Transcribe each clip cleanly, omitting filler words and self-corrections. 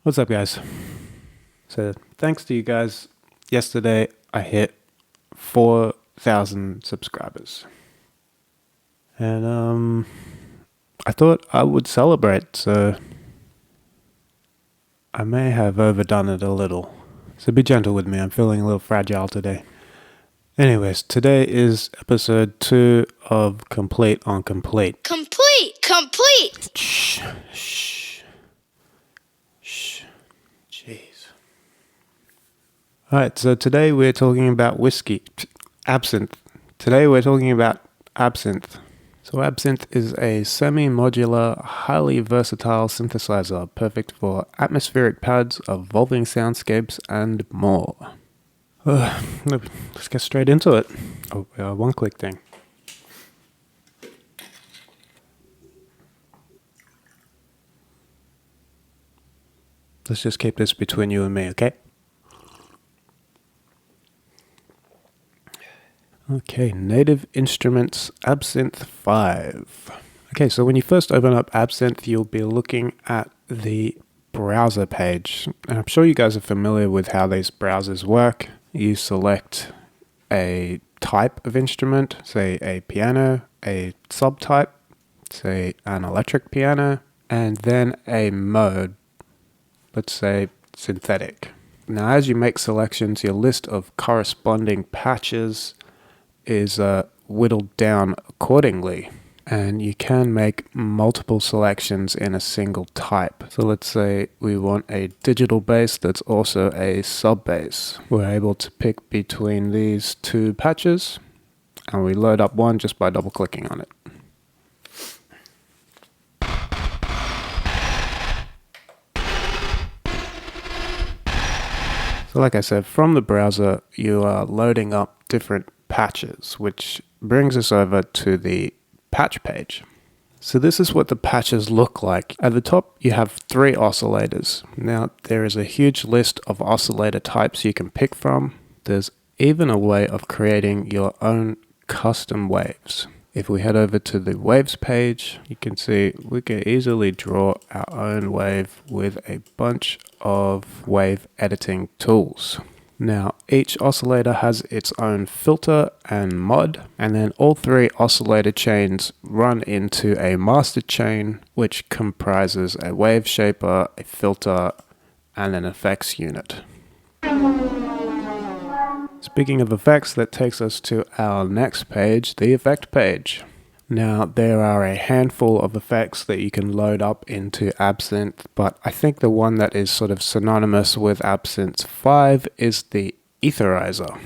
What's up, guys? So, thanks to you guys, yesterday I hit 4,000 subscribers. And, I thought I would celebrate, so I may have overdone it a little. So be gentle with me, I'm feeling a little fragile today. Anyways, today is episode 2 of Complete on Complete. Complete! Shh. Jeez. Alright, so today we're talking about absinthe. Today we're talking about absinthe. So absinthe is a semi-modular, highly versatile synthesizer, perfect for atmospheric pads, evolving soundscapes, and more. Let's get straight into it. One quick thing. Let's just keep this between you and me, okay? Okay, Native Instruments Absynth 5. Okay, so when you first open up Absynth, you'll be looking at the browser page. And I'm sure you guys are familiar with how these browsers work. You select a type of instrument, say a piano, a subtype, say an electric piano, and then a mode, let's say synthetic. Now, as you make selections, your list of corresponding patches is whittled down accordingly, and you can make multiple selections in a single type. So let's say we want a digital bass that's also a sub bass. We're able to pick between these two patches, and we load up one just by double clicking on it. So like I said, from the browser you are loading up different patches, which brings us over to the patch page. So this is what the patches look like. At the top you have 3 oscillators. Now there is a huge list of oscillator types you can pick from. There's even a way of creating your own custom waves. If we head over to the waves page, you can see we can easily draw our own wave with a bunch of wave editing tools. Now, each oscillator has its own filter and mod, and then all 3 oscillator chains run into a master chain, which comprises a wave shaper, a filter, and an effects unit. Speaking of effects, that takes us to our next page, the effect page. Now, there are a handful of effects that you can load up into Absynth, but I think the one that is sort of synonymous with Absynth 5 is the etherizer,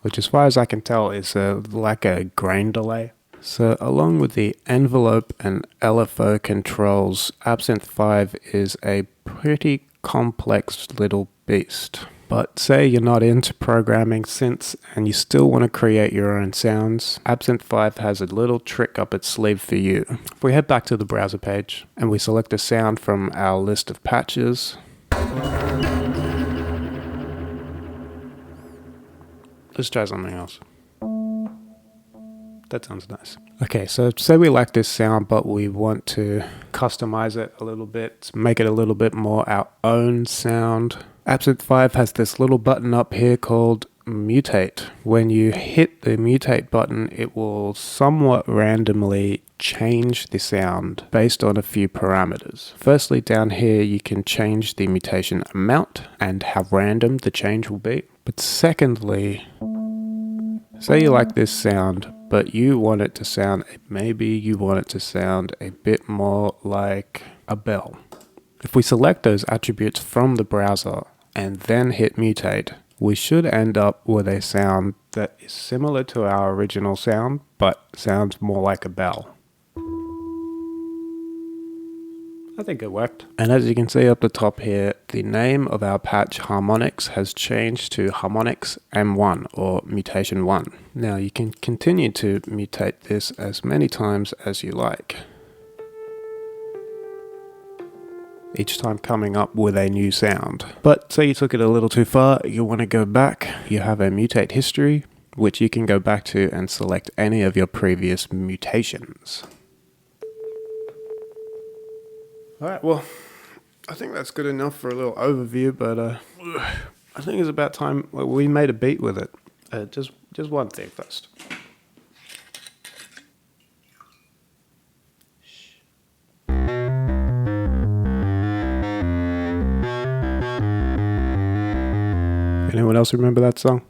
which as far as I can tell is like a grain delay. So along with the envelope and LFO controls, Absynth 5 is a pretty complex little beast. But say you're not into programming synths and you still want to create your own sounds, Absynth 5 has a little trick up its sleeve for you. If we head back to the browser page and we select a sound from our list of patches, let's try something else. That sounds nice. Okay, so say we like this sound, but we want to customize it a little bit, make it a little bit more our own sound. Absynth 5 has this little button up here called Mutate. When you hit the Mutate button, it will somewhat randomly change the sound based on a few parameters. Firstly, down here you can change the mutation amount and how random the change will be. But secondly, say you like this sound, but you want it to sound, maybe you want it to sound a bit more like a bell. If we select those attributes from the browser and then hit Mutate, we should end up with a sound that is similar to our original sound, but sounds more like a bell. I think it worked. And as you can see up the top here, the name of our patch Harmonics has changed to Harmonics M1 or Mutation 1. Now you can continue to mutate this as many times as you like, each time coming up with a new sound. But say you took it a little too far, you want to go back, you have a mutate history, which you can go back to and select any of your previous mutations. Alright, well, I think that's good enough for a little overview, but I think it's about time we made a beat with it. Just one thing first. Anyone else remember that song?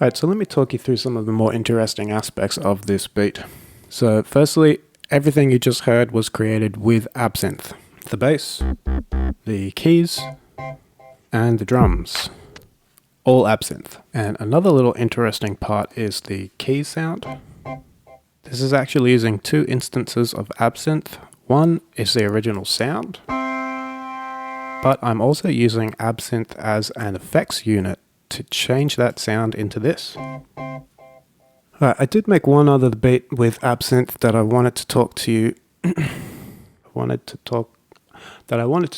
Alright, so let me talk you through some of the more interesting aspects of this beat. So firstly, everything you just heard was created with Absynth. The bass, the keys, and the drums. All Absynth. And another little interesting part is the key sound. This is actually using two instances of Absynth. One is the original sound, but I'm also using Absynth as an effects unit to change that sound into this. Alright, I did make one other beat with Absynth that I wanted to talk to you I wanted to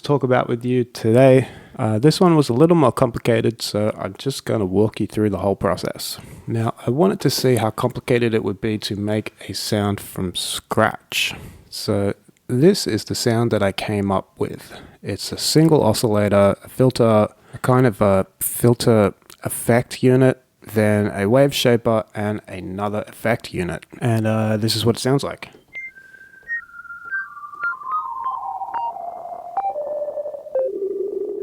talk about with you today. This one was a little more complicated, so I'm just going to walk you through the whole process. Now, I wanted to see how complicated it would be to make a sound from scratch. So this is the sound that I came up with. It's a single oscillator, a filter, a kind of a filter effect unit, then a wave shaper, and another effect unit. And this is what it sounds like.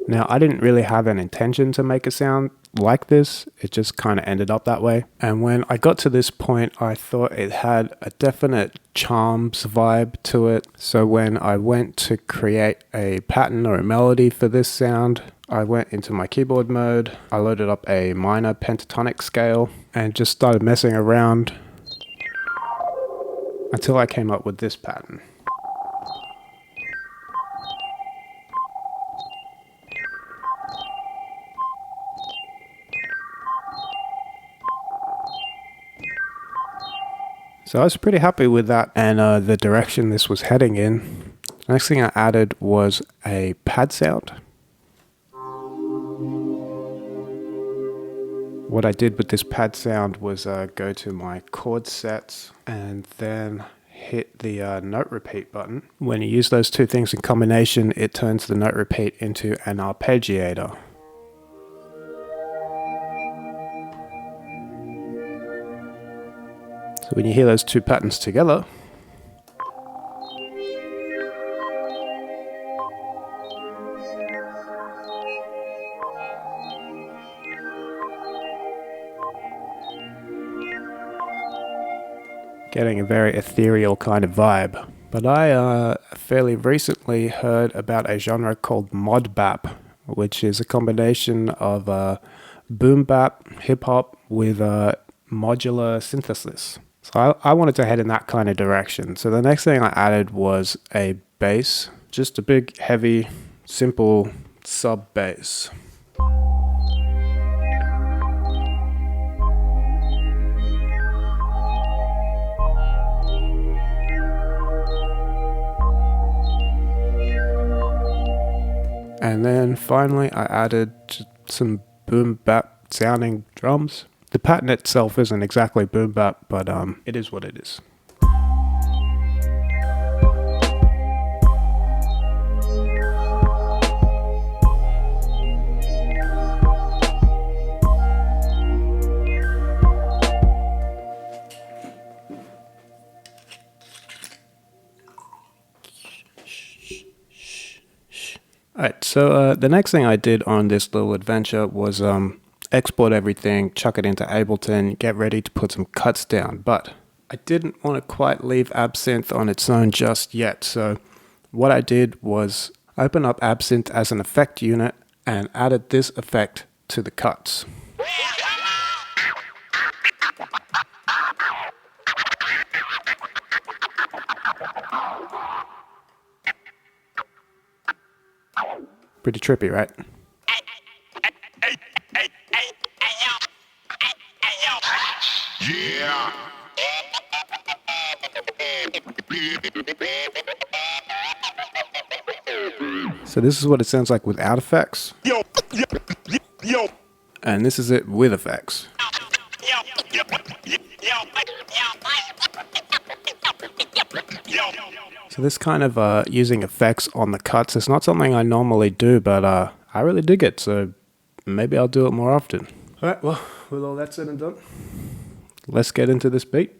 Now, I didn't really have an intention to make a sound like this. It just kind of ended up that way. And when I got to this point, I thought it had a definite charms vibe to it. So when I went to create a pattern or a melody for this sound, I went into my keyboard mode, I loaded up a minor pentatonic scale, and just started messing around until I came up with this pattern. So I was pretty happy with that and the direction this was heading in. The next thing I added was a pad sound. What I did with this pad sound was go to my chord sets and then hit the note repeat button. When you use those two things in combination, it turns the note repeat into an arpeggiator. So when you hear those two patterns together, getting a very ethereal kind of vibe. But I fairly recently heard about a genre called mod bap, which is a combination of boom bap, hip hop with modular synthesis. So I wanted to head in that kind of direction. So the next thing I added was a bass, just a big, heavy, simple sub bass. And then finally I added some boom bap sounding drums. The pattern itself isn't exactly boom bap, but it is what it is. Alright, so the next thing I did on this little adventure was export everything, chuck it into Ableton, get ready to put some cuts down. But I didn't want to quite leave Absynth on its own just yet. So what I did was open up Absynth as an effect unit and added this effect to the cuts. Pretty trippy, right? Yeah. So this is what it sounds like without effects. Yo. And this is it with effects. So this kind of using effects on the cuts is not something I normally do, but I really dig it, so maybe I'll do it more often. Alright, well, with all that said and done, let's get into this beat.